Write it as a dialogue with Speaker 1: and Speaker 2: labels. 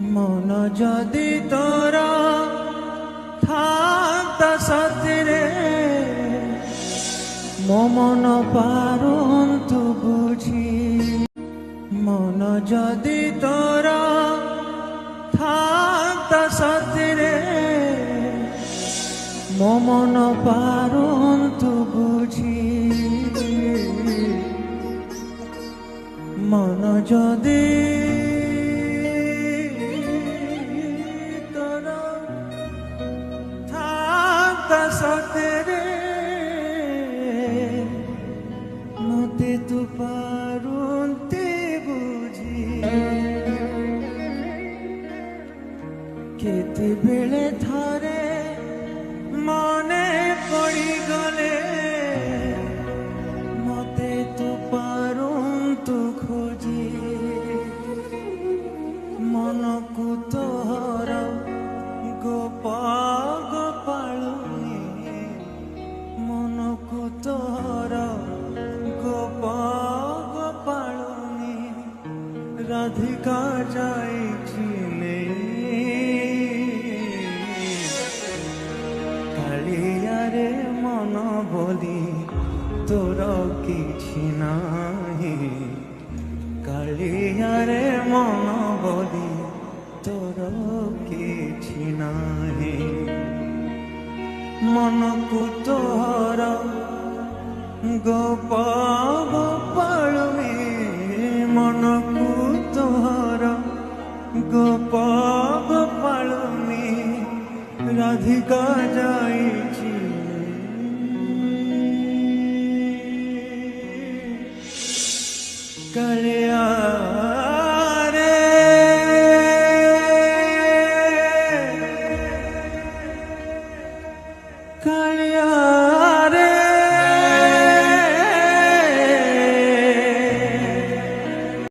Speaker 1: মন যদি তোরা থাকতা সাথে মন পারন্তু বুঝি মন যদি তোরা থাকতা সাথে মন পারন্তু বুঝি মন যদি তোরা থাকতা সাথে মতে তু পারন্তে বুঝি কেতে বেলে থরে মনে পড়ি গলে মতে তু পারন্তু খোঁজি মনকু তোর গোপালুনি মনকু তোর গোপালুনি রাধিকা যাইছি কালিয়ারে মন বলি তোর কিছু নাহি কালিয়ারে মন বলি তোর কিছু নাহি মনকু তোর গোপালুনি মনকু তোর গোপালুনি রাধিকা যাইছি কালিয়ারে কালিয়া